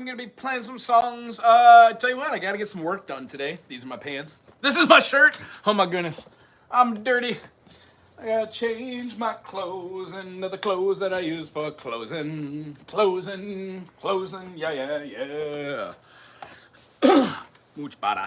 I'm gonna be playing some songs. Tell you what, I gotta get some work done today. These are my pants. This is my shirt. Oh my goodness, I'm dirty. I gotta change my clothes into the clothes that I use for closing. Yeah. Much better.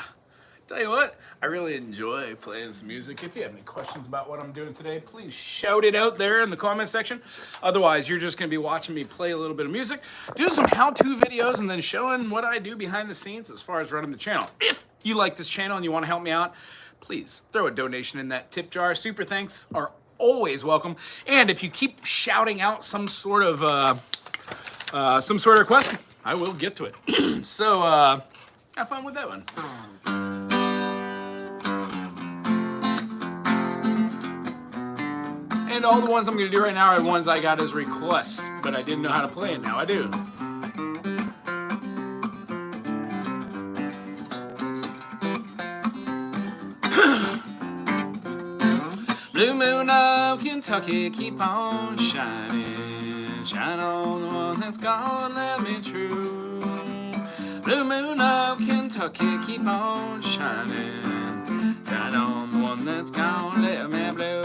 Tell you what, I really enjoy playing some music. If you have any questions about what I'm doing today, please shout it out there in the comment section. Otherwise, you're just gonna be watching me play a little bit of music, do some how-to videos, and then showing what I do behind the scenes as far as running the channel. If you like this channel and you wanna help me out, please throw a donation in that tip jar. Super thanks are always welcome. And if you keep shouting out some sort of request, I will get to it. So, have fun with that one. And all the ones I'm gonna do right now are the ones I got as requests, but I didn't know how to play it. Now I do. Blue moon of Kentucky, keep on shining. Shine on the one that's gone, let me true. Blue moon of Kentucky, keep on shining. Shine on the one that's gone, let me blue.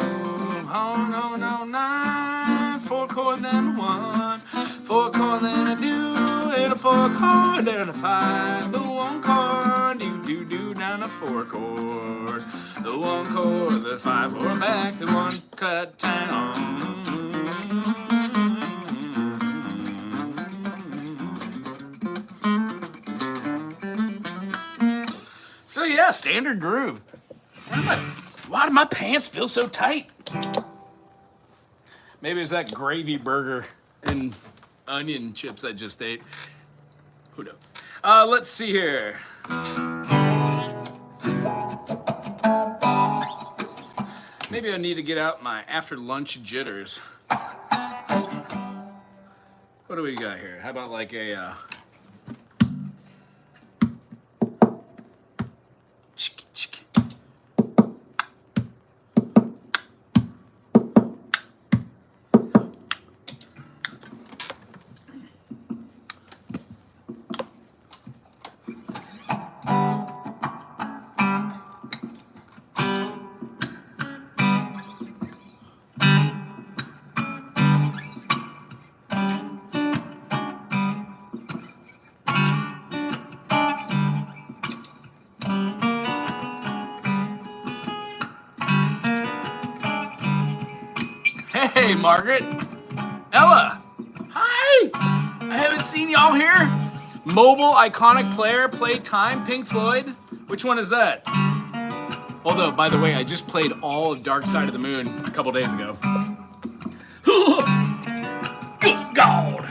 Oh, no, 9, 4 chord, then a 1, 4 chord, then a do, and a 4 chord, then a 5. The 1 chord, do, down a 4 chord. The 1 chord, the 5 chord, back to 1 cut down. So yeah, standard groove. Why do my pants feel so tight? Maybe it's that gravy burger and onion chips I just ate. Who knows? Let's see here. Maybe I need to get out my after lunch jitters. What do we got here? How about like a Hey, Margaret. Ella. Hi. I haven't seen y'all here. Mobile iconic player, play time, Pink Floyd. Which one is that? Although, by the way, I just played all of Dark Side of the Moon a couple days ago. Good God.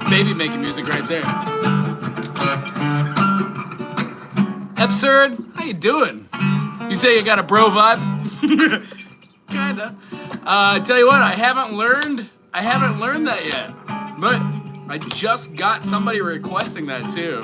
baby making music right there. Absurd, how you doing? You say you got a bro vibe? Kinda. Tell you what, I haven't learned that yet. But I just got somebody requesting that too.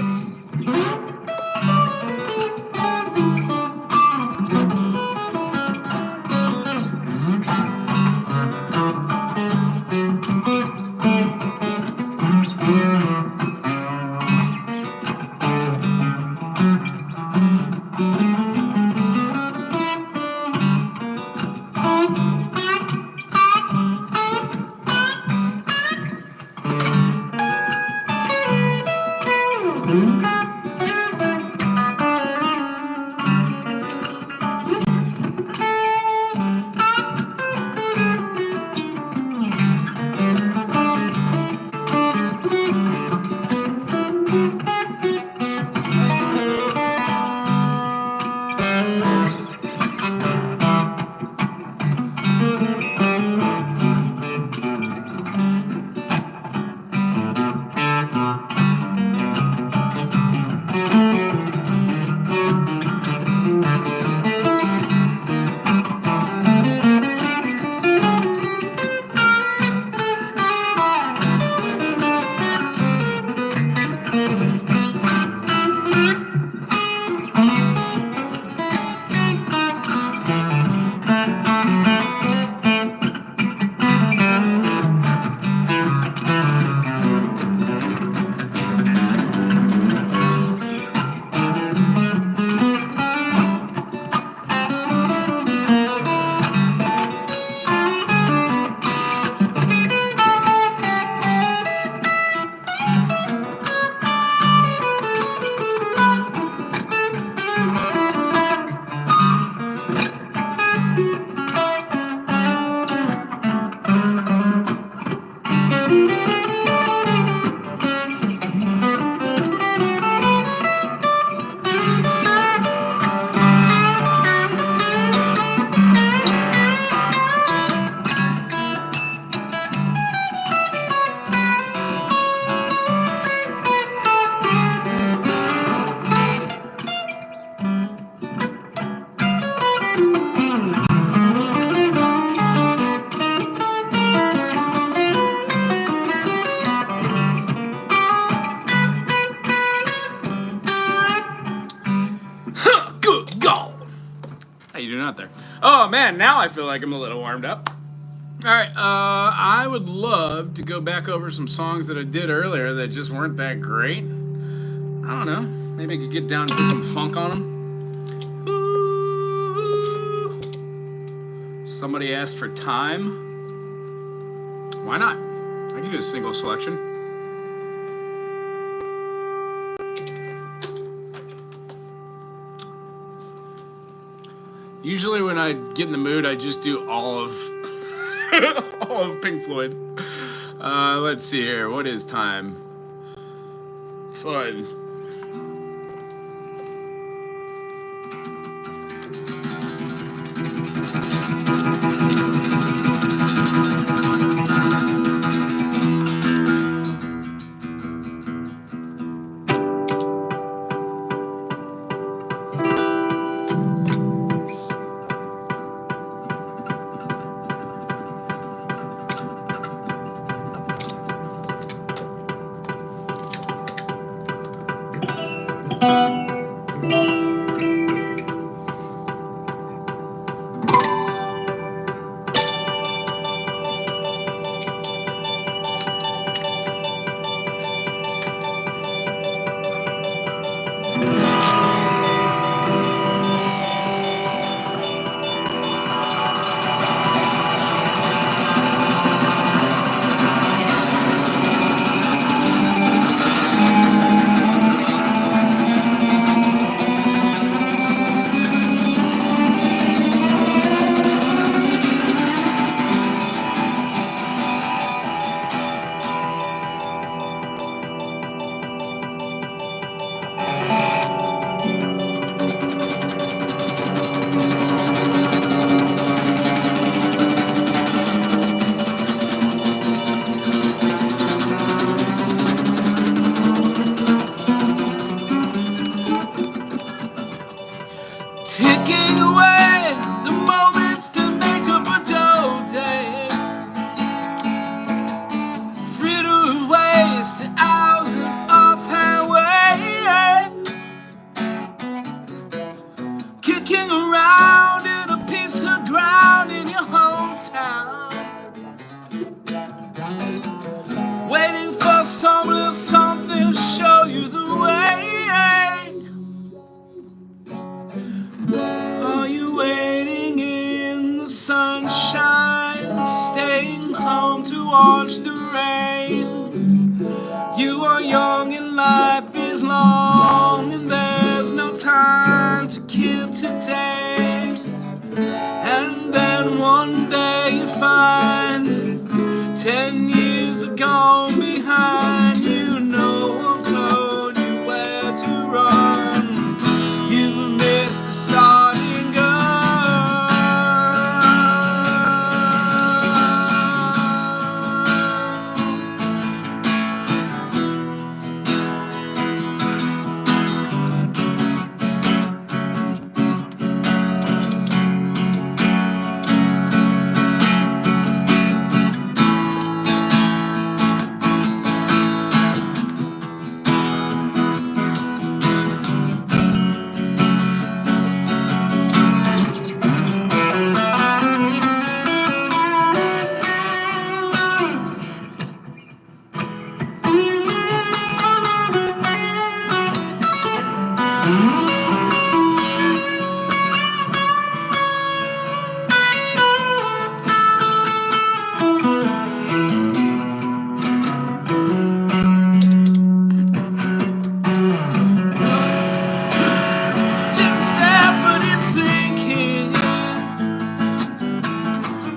Oh man, now I feel like I'm a little warmed up. Alright, I would love to go back over some songs that I did earlier that just weren't that great. I don't know, maybe I could get down and put some funk on them. Ooh. Somebody asked for Time. Why not? I can do a single selection. Usually when I get in the mood, I just do all of all of Pink Floyd. Let's see here. What is Time? Fun. You are young and life is long, and there's no time to kill today. And then one day you find 10 years have gone behind. You know I've told you where to run. You've missed the starting gun.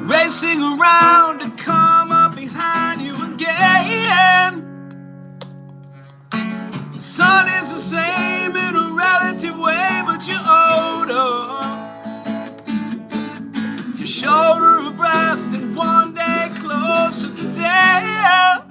Racing around to come up behind you again. The sun is the same in a relative way, but you're older. Your shoulder a breath and one day closer today.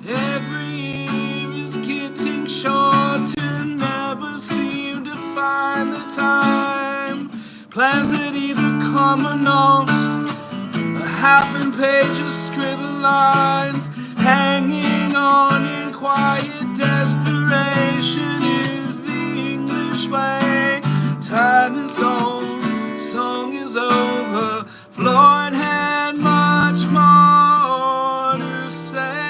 Every year is getting shorter, never seem to find the time. Plans that either come or not, a half-page of scribbled lines, hanging on in quiet desperation is the English way. Time is gone, song is over. Floyd had much more to say.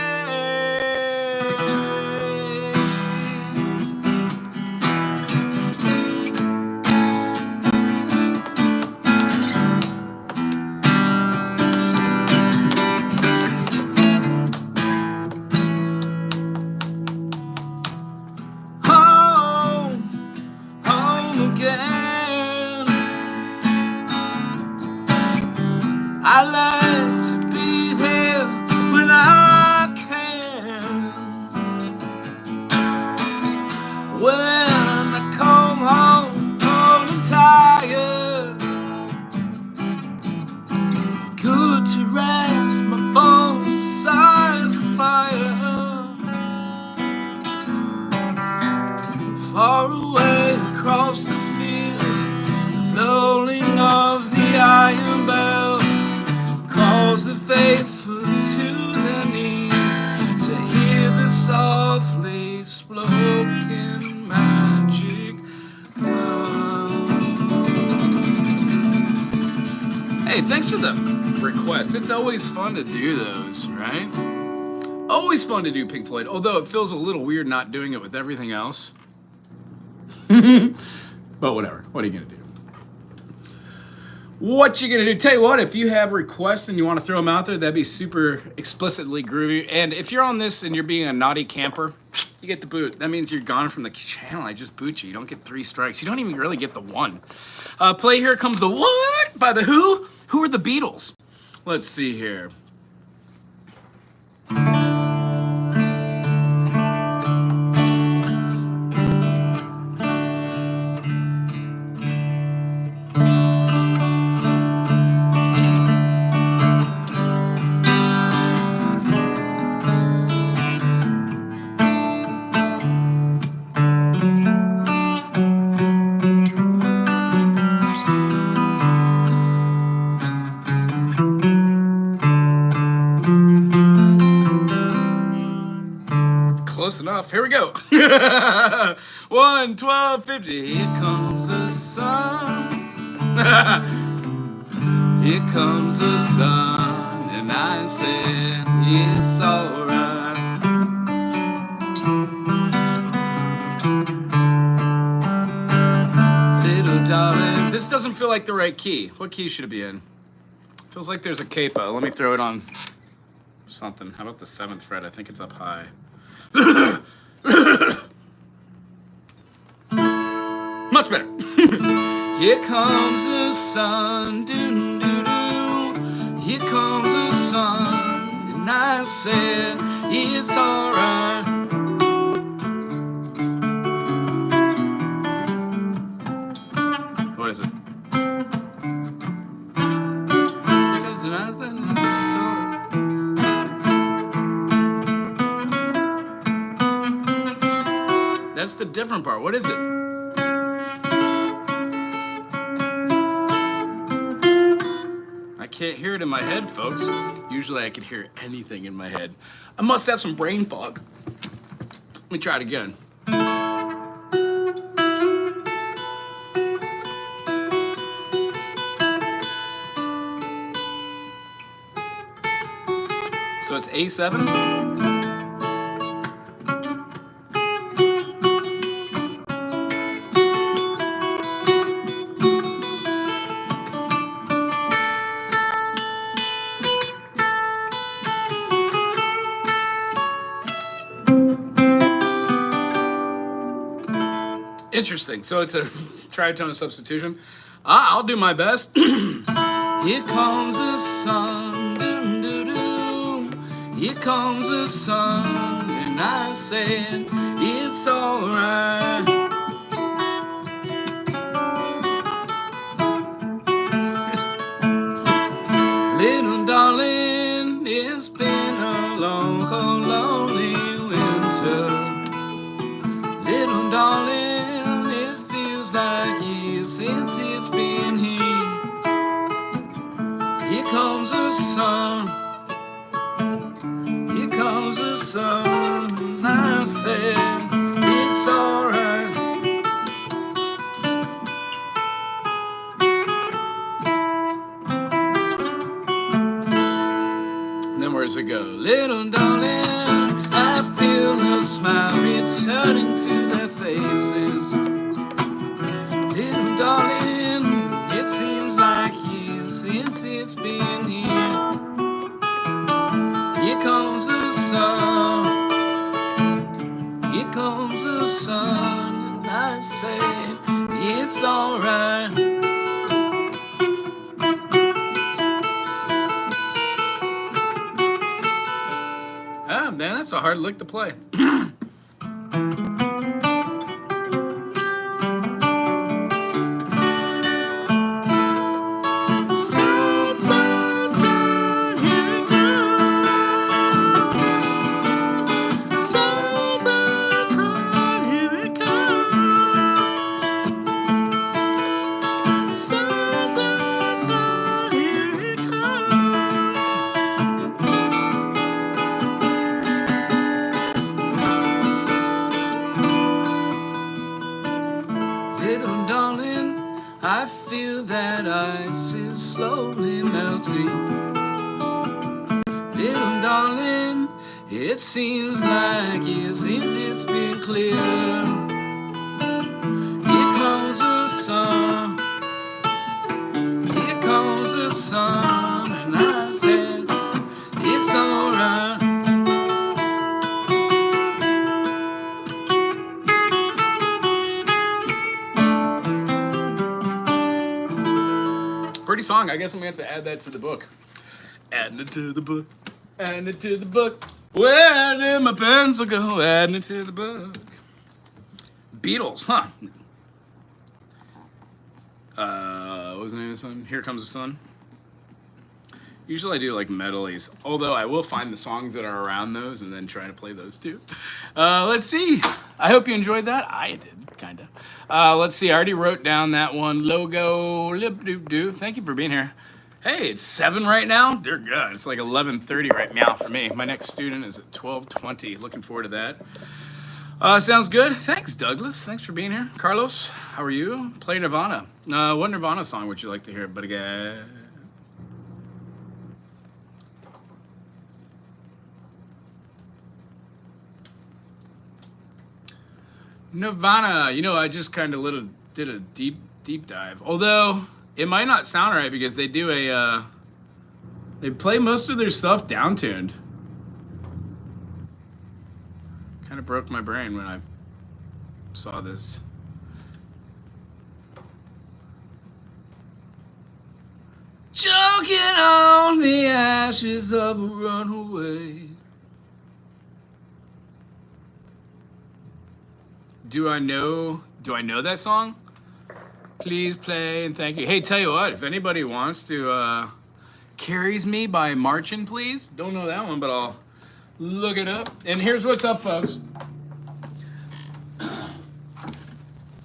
I like to be there when I can. When I come home cold and tired, it's good to rest my bones beside the fire. Far away across the field, the rolling of the iron bell calls the faithful to their knees to hear the softly spoken magic sound. Hey, thanks for the request. It's always fun to do those, right? Always fun to do Pink Floyd, although it feels a little weird not doing it with everything else. But whatever. What are you going to do? What you gonna do? Tell you what, if you have requests and you want to throw them out there, that'd be super explicitly groovy. And if you're on this and you're being a naughty camper, you get the boot. That means you're gone from the channel. I just boot you. You don't get 3 strikes. You don't even really get the 1. Play Here Comes the What by the Who? Who are the Beatles? Let's see here. Close enough. Here we go. 1, 12, 50. Here comes the sun. Here comes the sun. And I said, it's alright. Little darling. This doesn't feel like the right key. What key should it be in? Feels like there's a capo. Let me throw it on something. How about the 7th fret? I think it's up high. Much better. Here comes the sun, doo doo doo. Here comes the sun, and I said it's alright. What is it? That's the different part. What is it? I can't hear it in my head, folks. Usually I can hear anything in my head. I must have some brain fog. Let me try it again. So it's A7. Interesting. So it's a tritone substitution. I'll do my best. Here comes the sun, doo doo doo. Here comes the sun, and I said it's alright. Little darling, it's been a long, cold, lonely winter. Little darling, it feels like years since it's been here. Here comes the sun. Here comes the sun. And I said it's alright. And then where does it go? Little darling, I feel a smile returning to their faces. Little darling, it seems like years since it's been here. Here comes the sun. Here comes the sun. And I say it's alright. Ah, man, that's a hard lick to play. Little darling, I feel that ice is slowly melting. Little darling, it seems like years since it's been clear. Here comes the sun. Here comes the sun, and I said it's alright. Pretty song. I guess I'm gonna have to add that to the book. Adding it to the book. Adding it to the book. Where did my pencil go? Adding it to the book. Beatles, huh? What was the name of the song? Here Comes the Sun. Usually I do like medleys, although I will find the songs that are around those and then try to play those too. Let's see. I hope you enjoyed that. I did, kind of. Let's see. I already wrote down that one. Logo. Lip-doop-doo. Thank you for being here. Hey, it's 7 right now. Dear God, it's like 11:30 right now for me. My next student is at 12:20. Looking forward to that. Sounds good. Thanks, Douglas. Thanks for being here. Carlos, how are you? Play Nirvana. What Nirvana song would you like to hear? But again. Nirvana, you know, I just kind of did a deep dive. Although it might not sound right because they do they play most of their stuff downtuned. It broke my brain when I saw this. Choking on the ashes of a runaway. Do I know that song? Please play and thank you. Hey, tell you what, if anybody wants to Carries Me by Marchin', please. Don't know that one, but I'll look it up. And here's what's up, folks.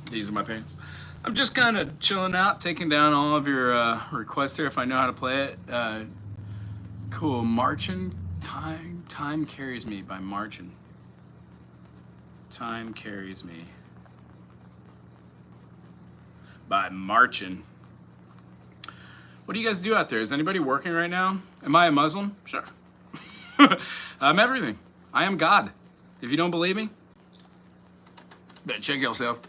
These are my pants. I'm just kind of chilling out, taking down all of your requests here if I know how to play it. Cool. Marchin', Time Carries Me by Marchin'. Time Carries Me by Marchin'. What do you guys do out there? Is anybody working right now? Am I a Muslim? Sure. I'm everything. I am God. If you don't believe me, better check yourself.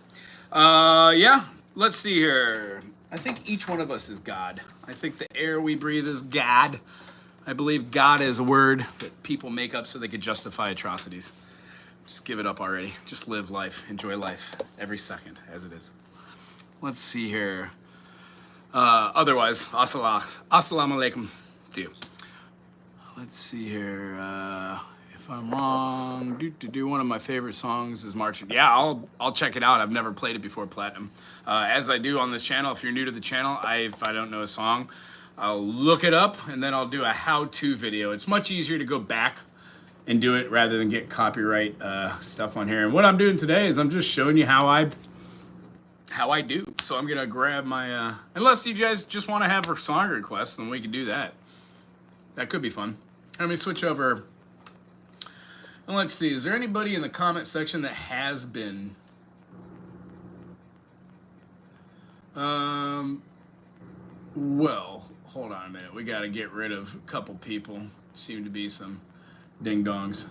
Yeah. Let's see here. I think each one of us is God. I think the air we breathe is God. I believe God is a word that people make up so they could justify atrocities. Just give it up already. Just live life. Enjoy life every second as it is. Let's see here. Otherwise, assalamu alaikum to you. Let's see here. If I'm wrong, one of my favorite songs is Marching. Yeah, I'll check it out. I've never played it before Platinum. As I do on this channel, if you're new to the channel, if I don't know a song, I'll look it up and then I'll do a how-to video. It's much easier to go back and do it rather than get copyright stuff on here. And what I'm doing today is I'm just showing you how I do. So I'm gonna grab my, unless you guys just want to have a song request, then we can do that. That could be fun. Let me switch over. And let's see, is there anybody in the comment section that has been? Well, hold on a minute. We got to get rid of a couple people. Seem to be some ding-dongs.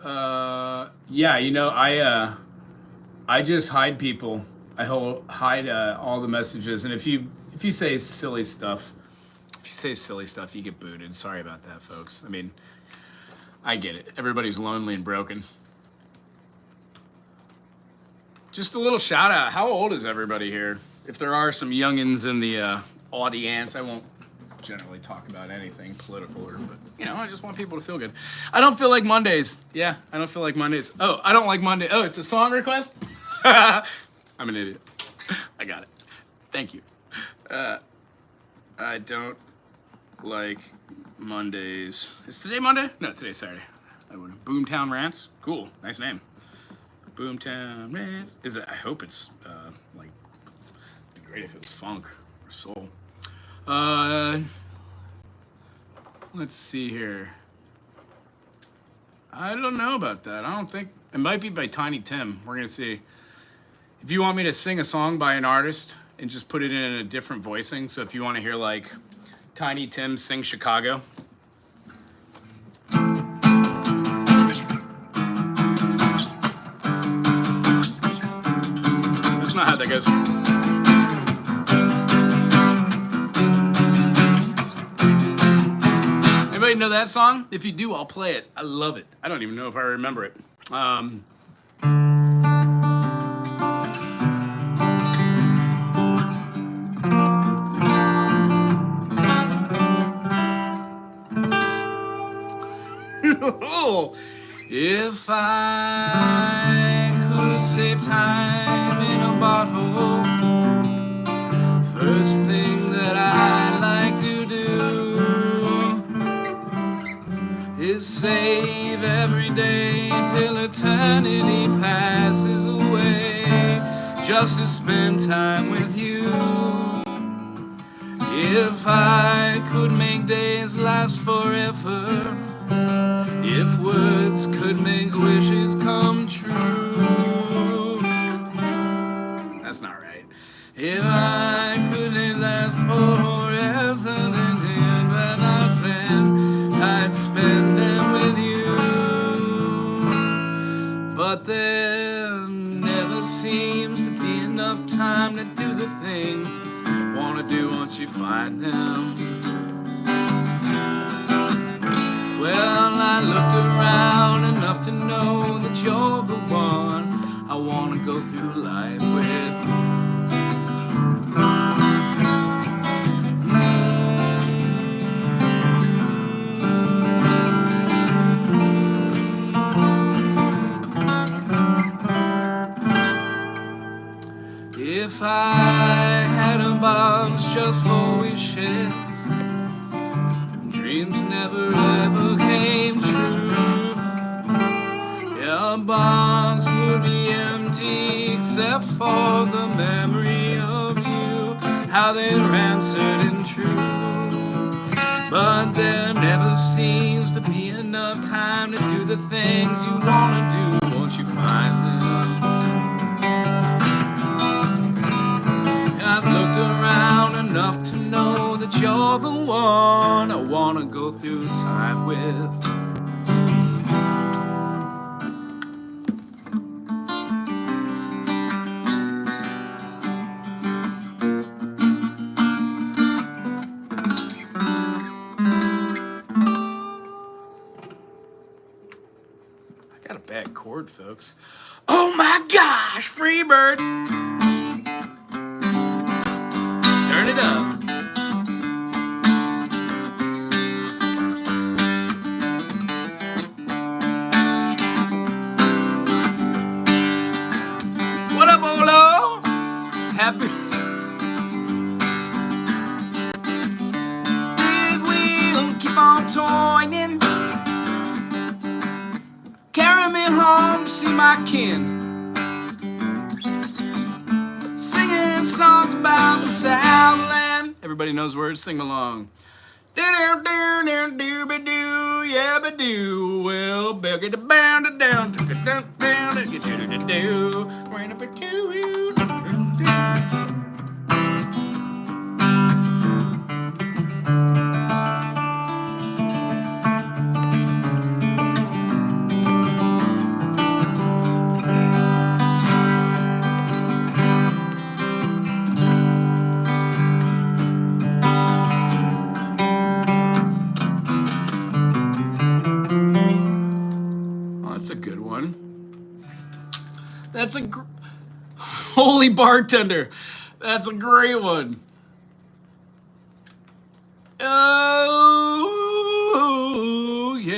Yeah, you know, I just hide people. I hide all the messages, and if you say silly stuff, you get booted. Sorry about that, folks. I mean, I get it. Everybody's lonely and broken. Just a little shout out. How old is everybody here? If there are some youngins in the audience, I won't generally talk about anything political, but you know, I just want people to feel good. I don't feel like Mondays. Yeah, I don't feel like Mondays. Oh, I don't like Monday. Oh, it's a song request? I'm an idiot. I got it. Thank you. I don't like Mondays. Is today Monday? No, today's Saturday. Boomtown Rants? Cool. Nice name. Boomtown Rants. Is it? I hope it's like, it'd be great if it was funk or soul. Let's see here. I don't know about that. I don't think it might be by Tiny Tim. We're gonna see. If you want me to sing a song by an artist and just put it in a different voicing, so if you want to hear like Tiny Tim sing Chicago. That's not how that goes. Anybody know that song? If you do, I'll play it. I love it. I don't even know if I remember it. If I could save time in a bottle, first thing that I'd like to do is save every day till eternity passes away, just to spend time with you. If I could make days last forever, if words could make wishes come true. That's not right. If I could last forever, then but not then I'd spend them with you. But there never seems to be enough time to do the things you wanna do once you find them. Well, I looked around and you're the one I wanna go through life with. If I had a box just for wishes, dreams never ever came true. Yeah, a box would be empty except for the memory of you, how they're answered and true. But there never seems to be enough time to do the things you wanna do once you find them. I've looked around enough to know that you're the one I wanna go through time with. I got a bad chord, folks. Oh my gosh, Freebird! Turn it up. What up, Olo? Happy. Big wheel, keep on toying. Carry me home to see my kin. Singing songs about the Southland. Everybody knows words, sing along. Do-do-do-do-do-be-do, yeah-be-do. Well, boogie the bound down, do-do-do-do-do-do-do. That's a good one. That's a holy bartender. That's a great one. Oh yeah.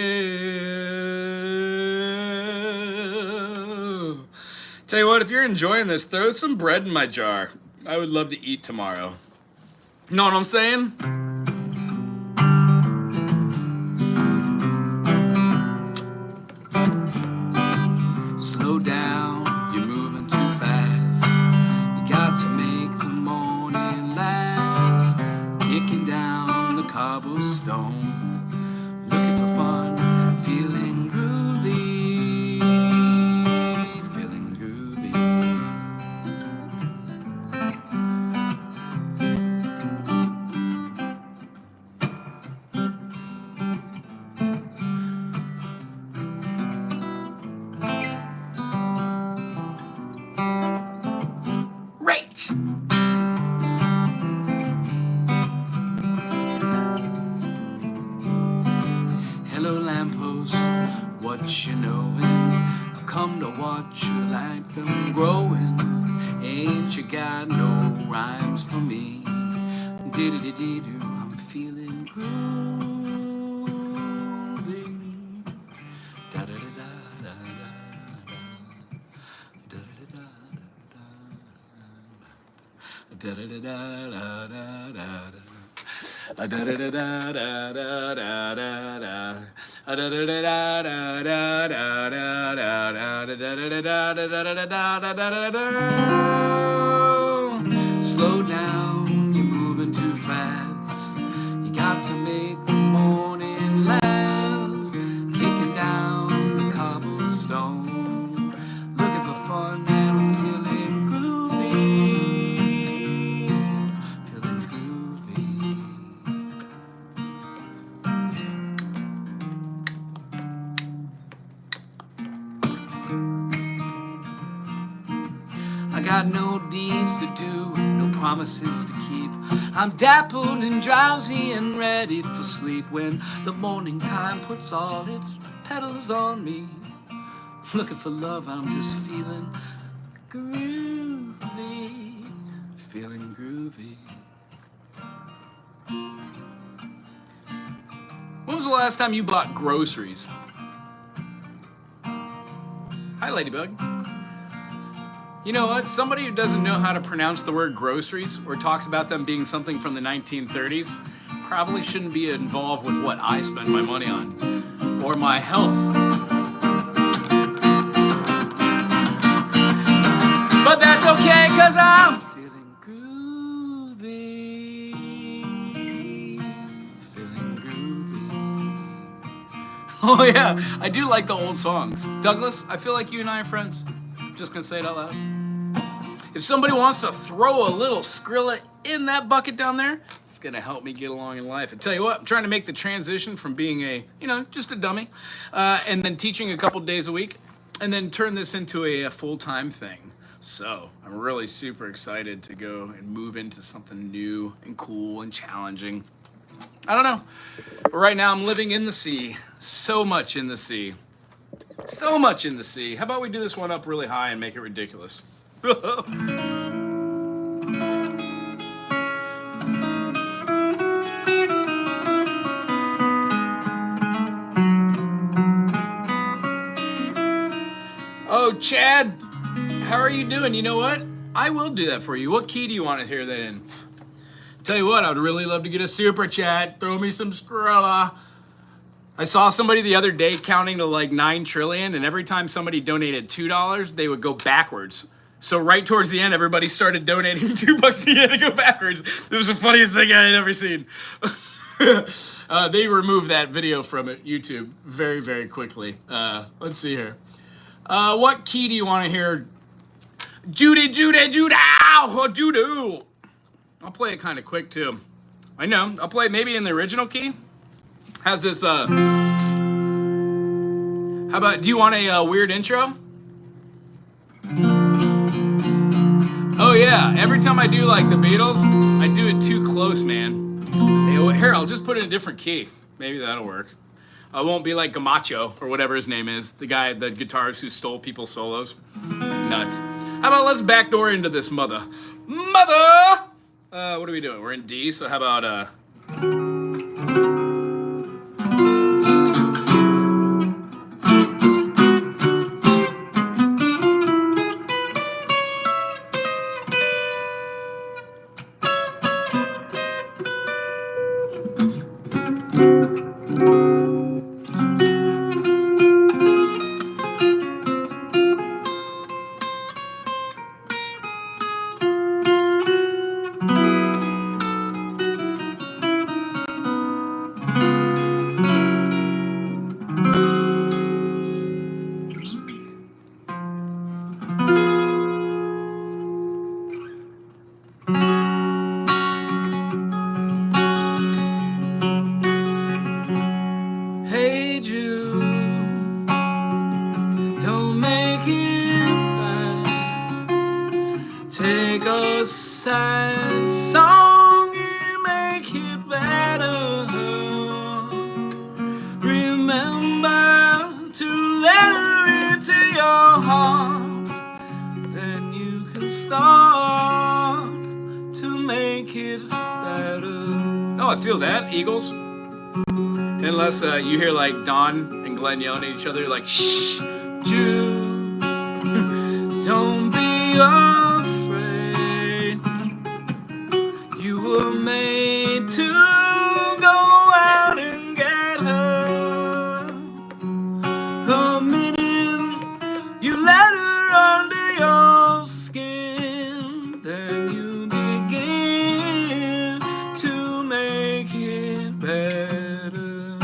Tell you what, if you're enjoying this, throw some bread in my jar. I would love to eat tomorrow. You know what I'm saying? Slow down, you're moving too fast. You got to make the morning last. Kicking down the cobblestone, looking for fun, feeling groovy, feeling groovy. Hello lamppost, what you knowin'? I've come to watch you like them growing. Ain't you got no rhymes for me? Dee-dee-dee-dee-doo, I'm feeling groovy. Da-da-da-da-da-da-da. Da-da-da-da-da-da-da. Slow down, you're moving too fast. You got to make the morning last. Kicking down the cobblestone, looking for fun and feeling groovy. Feeling groovy. I got no deeds to do, no promises to keep. I'm dappled and drowsy and ready for sleep when the morning time puts all its petals on me. Looking for love, I'm just feeling groovy. Feeling groovy. When was the last time you bought groceries? Hi, Ladybug. You know what? Somebody who doesn't know how to pronounce the word groceries or talks about them being something from the 1930s probably shouldn't be involved with what I spend my money on or my health. But that's okay, cause I'm feeling groovy. Feeling groovy. Oh yeah, I do like the old songs. Douglas, I feel like you and I are friends. I'm just gonna say it out loud. If somebody wants to throw a little Skrilla in that bucket down there, it's gonna help me get along in life. I tell you what, I'm trying to make the transition from being a, just a dummy, and then teaching a couple days a week, and then turn this into a full-time thing. So I'm really super excited to go and move into something new and cool and challenging. I don't know, but right now I'm living in the sea, so much in the sea. So much in the sea. How about we do this one up really high and make it ridiculous? Oh, Chad, how are you doing? You know what? I will do that for you. What key do you want to hear that in? Tell you what, I'd really love to get a super chat. Throw me some Skrilla. I saw somebody the other day counting to like 9 trillion, and every time somebody donated $2, they would go backwards. So right towards the end, everybody started donating $2 again to go backwards. It was the funniest thing I had ever seen. They removed that video from YouTube very, very quickly. Let's see here. What key do you want to hear? Jude, ow, Jude. I'll play it kind of quick too. I know, I'll play it maybe in the original key. How's this, how about, do you want a weird intro? Oh yeah, every time I do like the Beatles, I do it too close, man. Hey, here, I'll just put it in a different key. Maybe that'll work. I won't be like Gamacho, or whatever his name is, the guitarist who stole people's solos. Nuts. How about let's backdoor into this mother. What are we doing? We're in D, so how about, Hey Jude, don't make it bad. Take a sad song and make it better. Remember to let her into your heart. Then you can start to make it better. Oh, I feel that, Eagles. Unless you hear like Don and Glenn yelling at each other like, shh, Jude, don't be afraid. You were made to go out and get her. The minute you let her under your skin, then you begin to make it better.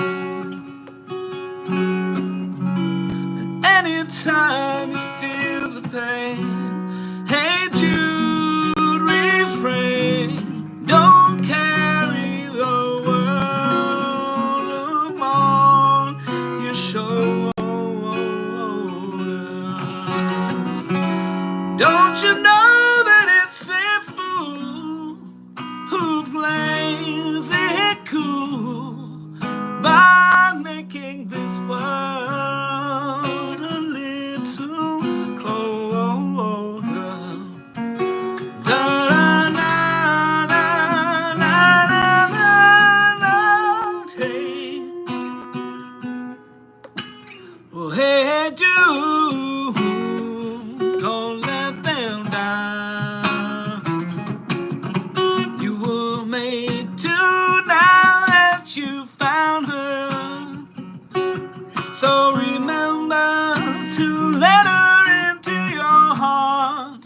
Anytime you feel the pain, hey Jude, refrain. Don't carry the world upon your shoulders. Don't you know that it's a fool who plays it cool by making this world a little on her. So remember to let her into your heart.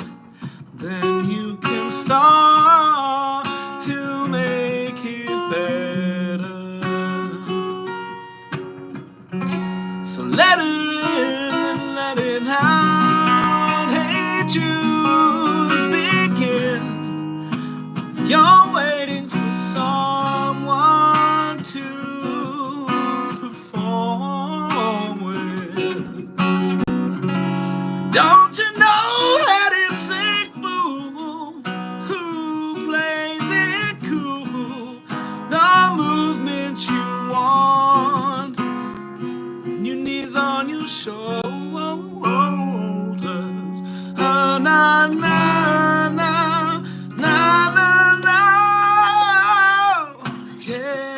Then you can start to make it better. So let it in and let it out. Hey Jude, begin. You're waiting for someone to perform with. Don't you know that it's a fool who plays it cool? The movement you want, your knees on your shoulders. Na na na na na na, yeah.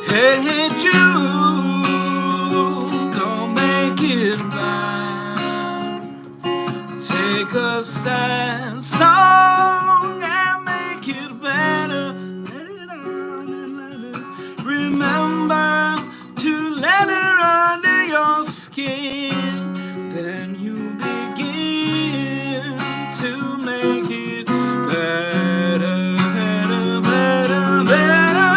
Hey Jude, don't make it bad. Take a sad song and make it better. Let it out and let it. Remember to let her under your skin. Then you begin to make it better, better, better, better.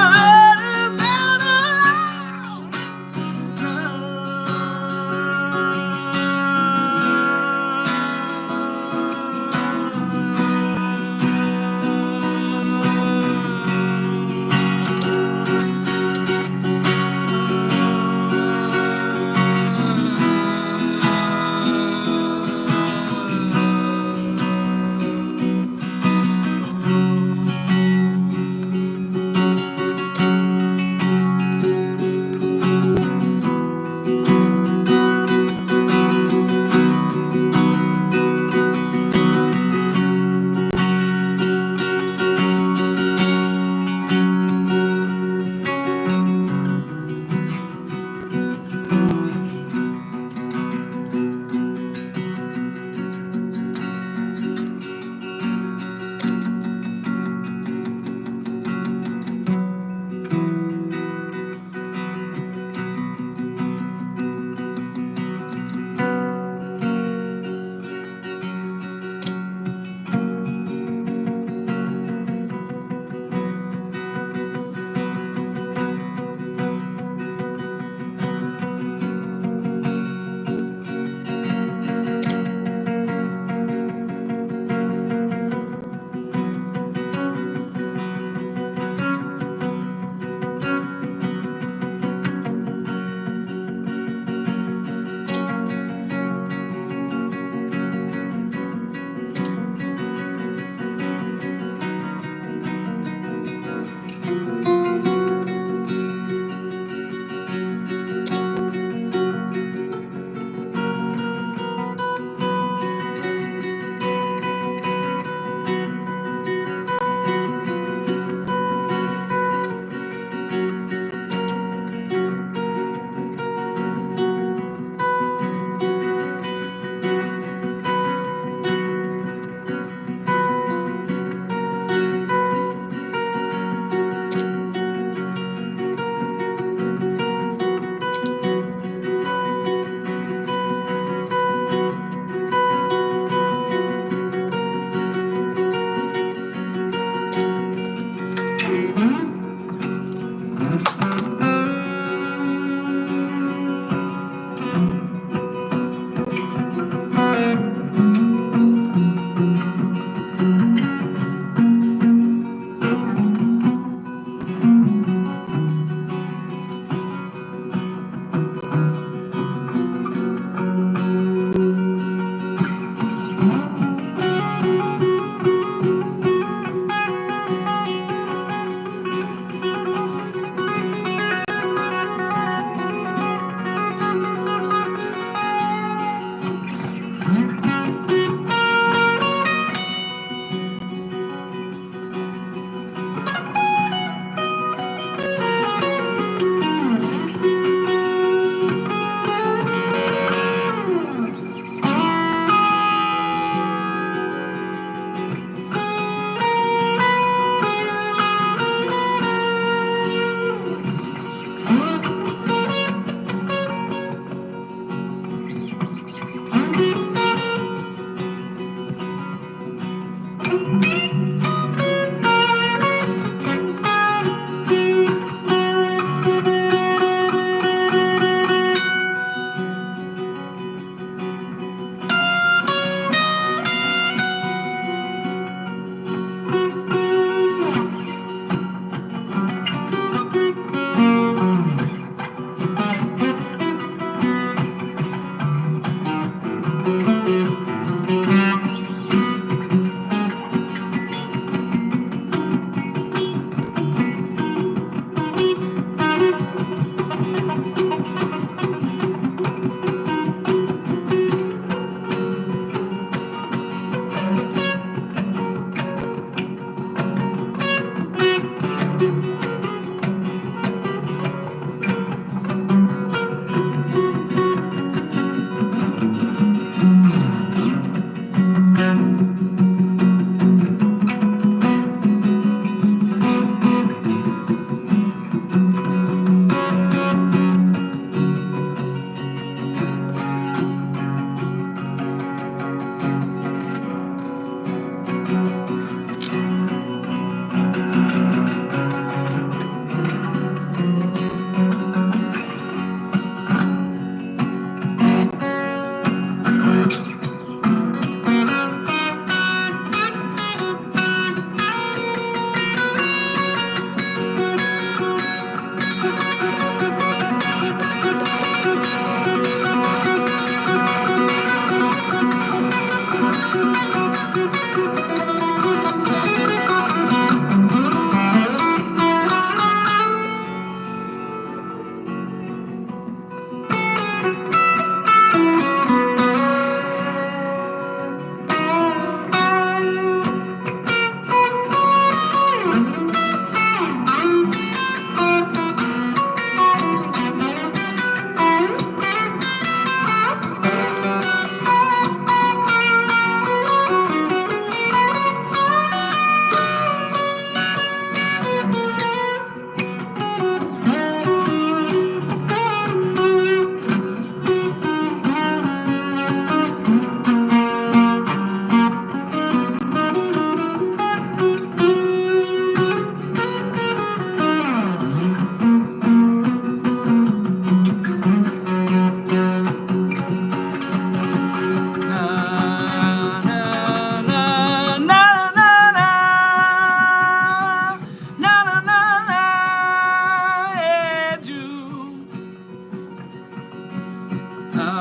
Na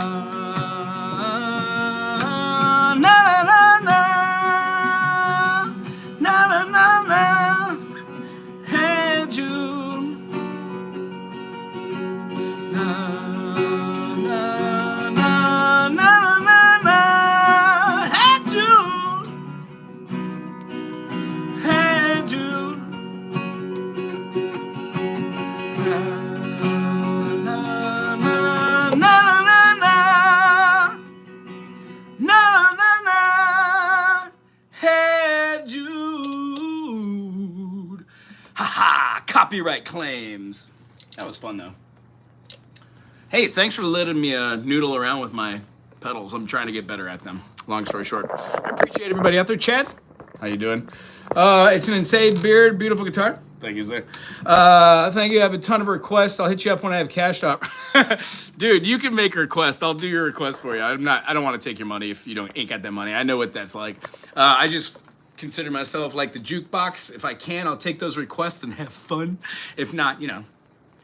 na na na, na na na na. Hey Jude, na na na na na na. Hey Jude, hey Jude. Na na na na na, na na na. Hey Jude. Haha, copyright claims. That was fun though. Hey, thanks for letting me noodle around with my pedals. I'm trying to get better at them. Long story short, I appreciate everybody out there. Chad, how you doing? It's an insane beard, beautiful guitar. Thank you, sir. Thank you. I have a ton of requests. I'll hit you up when I have cash up. Dude, you can make a request. I'll do your request for you. I don't want to take your money if you ain't got that money. I know what that's like. I just consider myself like the jukebox. If I can, I'll take those requests and have fun. If not,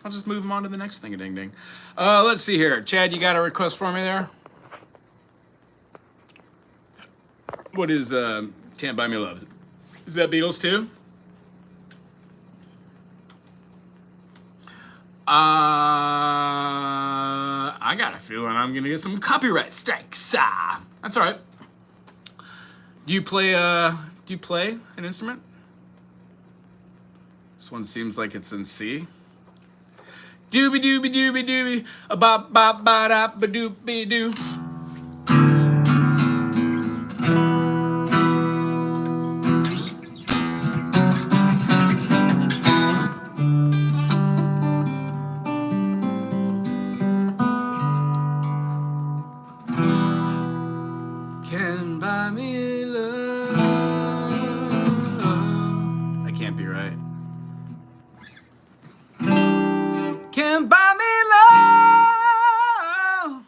I'll just move them on to the next thing. Ding ding. Let's see here. Chad, you got a request for me there? What is Can't Buy Me Love? Is that Beatles too? I got a feeling I'm gonna get some copyright strikes. That's all right. Do you play an instrument? This one seems like it's in C. Doobie doobie doobie doobie, a bop bop ba da ba doobie doo. Can buy me love. That can't be right. Can buy me love.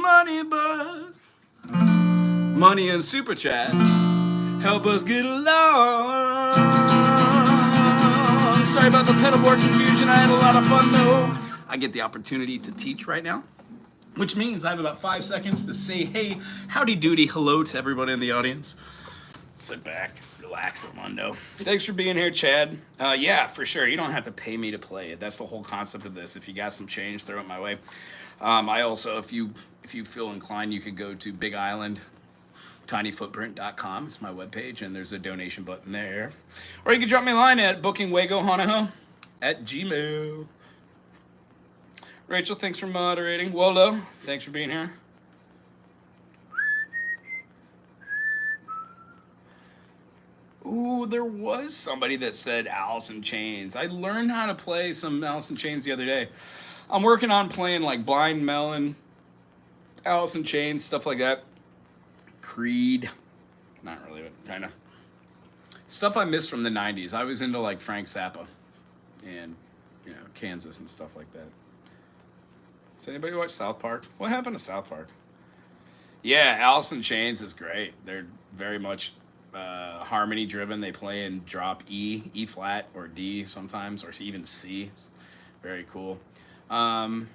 money, but money and super chats help us get along. Sorry about the pedalboard confusion. I had a lot of fun though. I get the opportunity to teach right now, which means I have about 5 seconds to say, hey, howdy doody, hello to everybody in the audience. Sit back, relax, Armando. Thanks for being here, Chad. Yeah, for sure. You don't have to pay me to play it. That's the whole concept of this. If you got some change, throw it my way. I also, if you feel inclined, you could go to Big Island. tinyfootprint.com. It's my webpage, and there's a donation button there. Or you can drop me a line at bookingwagohanaho@gmail. Rachel, thanks for moderating. Waldo, thanks for being here. Ooh, there was somebody that said Alice in Chains. I learned how to play some Alice in Chains the other day. I'm working on playing like Blind Melon, Alice in Chains, stuff like that. Creed. Not really, but kind of. Stuff I missed from the 90s. I was into like Frank Zappa and, Kansas and stuff like that. Does anybody watch South Park? What happened to South Park? Yeah, Alice in Chains is great. They're very much harmony driven. They play in drop E flat, or D sometimes, or even C. It's very cool. Assalamu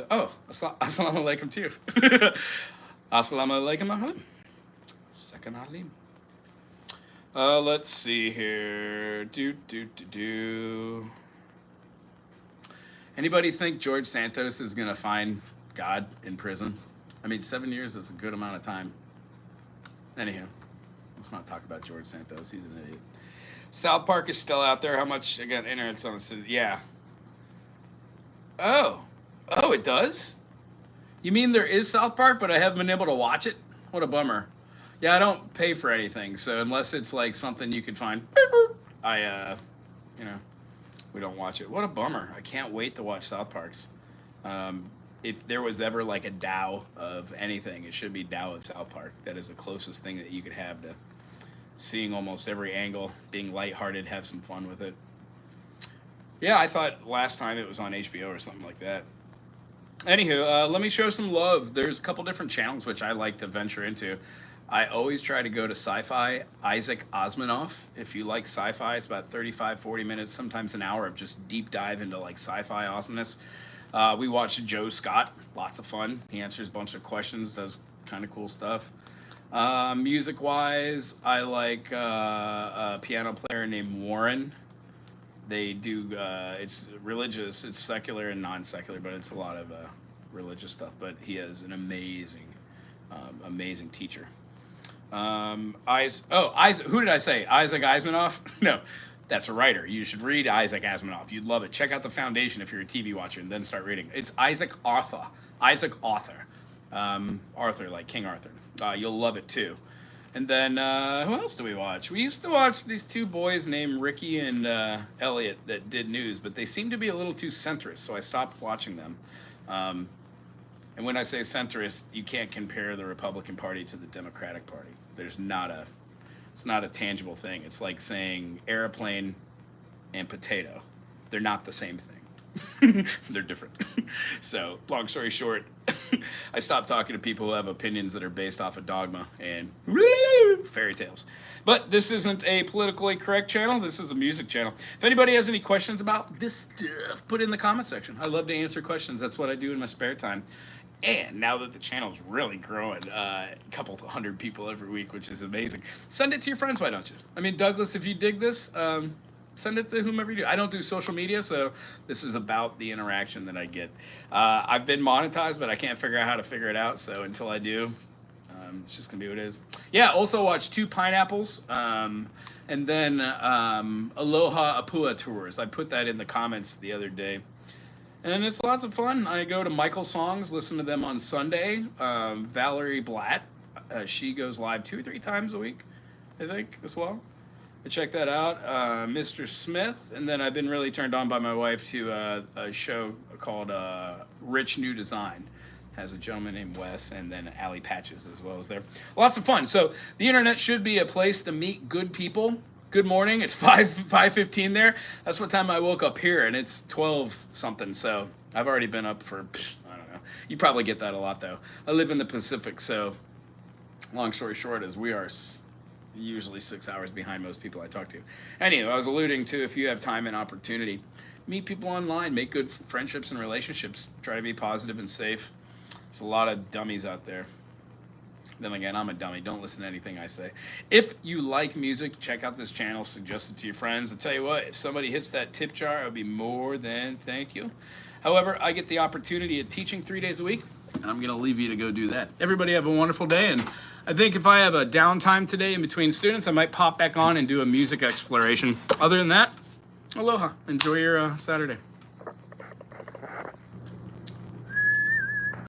alaikum to you. Assalamu alaikum, Ahmed. Second alim. Let's see here. Anybody think George Santos is gonna find God in prison? I mean, 7 years is a good amount of time. Anywho, let's not talk about George Santos. He's an idiot. South Park is still out there. How much? I got internet's on the city. Yeah. Oh, it does? You mean there is South Park, but I haven't been able to watch it? What a bummer. Yeah, I don't pay for anything, so unless it's like something you could find, we don't watch it. What a bummer. I can't wait to watch South Parks. If there was ever like a Dow of anything, it should be Dow of South Park. That is the closest thing that you could have to seeing almost every angle, being lighthearted, have some fun with it. Yeah, I thought last time it was on HBO or something like that. Anywho, let me show some love. There's a couple different channels which I like to venture into. I always try to go to Sci-Fi, Isaac Asimov. If you like sci-fi, it's about 35, 40 minutes, sometimes an hour of just deep dive into like sci-fi awesomeness. We watched Joe Scott, lots of fun. He answers a bunch of questions, does kind of cool stuff. Music-wise, I like a piano player named Warren. They do, it's religious, it's secular and non-secular, but it's a lot of religious stuff. But he is an amazing teacher. Isaac, who did I say? Isaac Asimov? No, that's a writer. You should read Isaac Asimov. You'd love it. Check out The Foundation if you're a TV watcher, and then start reading. It's Isaac Arthur. Arthur, like King Arthur. You'll love it too. And then, who else do we watch? We used to watch these two boys named Ricky and Elliot that did news, but they seemed to be a little too centrist, so I stopped watching them. And when I say centrist, you can't compare the Republican Party to the Democratic Party. It's not a tangible thing. It's like saying airplane and potato. They're not the same thing. They're different. So, long story short, I stopped talking to people who have opinions that are based off of dogma and fairy tales. But this isn't a politically correct channel. This is a music channel. If anybody has any questions about this stuff, put it in the comment section. I love to answer questions. That's what I do in my spare time. And now that the channel is really growing, a couple hundred people every week, which is amazing, send it to your friends, why don't you? I mean, Douglas, if you dig this, send it to whomever you do. I don't do social media, so this is about the interaction that I get. I've been monetized, but I can't figure out how to figure it out, so until I do, it's just going to be what it is. Yeah, also watch 2 Pineapples, and then Aloha Apua Tours. I put that in the comments the other day. And it's lots of fun. I go to Michael Songs, listen to them on Sunday. Valerie Blatt, she goes live 2 or 3 times a week, I think, as well. I check that out. Mr. Smith, and then I've been really turned on by my wife to a show called Rich New Design. Has a gentleman named Wes, and then Allie Patches as well as there. Lots of fun. So the internet should be a place to meet good people. Good morning. It's 5:15 there. That's what time I woke up here, and it's 12 something. So I've already been up for, I don't know. You probably get that a lot, though. I live in the Pacific, so long story short is we are usually 6 hours behind most people I talk to. Anyway, I was alluding to, if you have time and opportunity, meet people online, make good friendships and relationships, try to be positive and safe. There's a lot of dummies out there. Then again, I'm a dummy. Don't listen to anything I say. If you like music, check out this channel. Suggest it to your friends. I'll tell you what, if somebody hits that tip jar, I would be more than thank you. However, I get the opportunity of teaching 3 days a week, and I'm going to leave you to go do that. Everybody have a wonderful day, and I think if I have a downtime today in between students, I might pop back on and do a music exploration. Other than that, aloha. Enjoy your Saturday.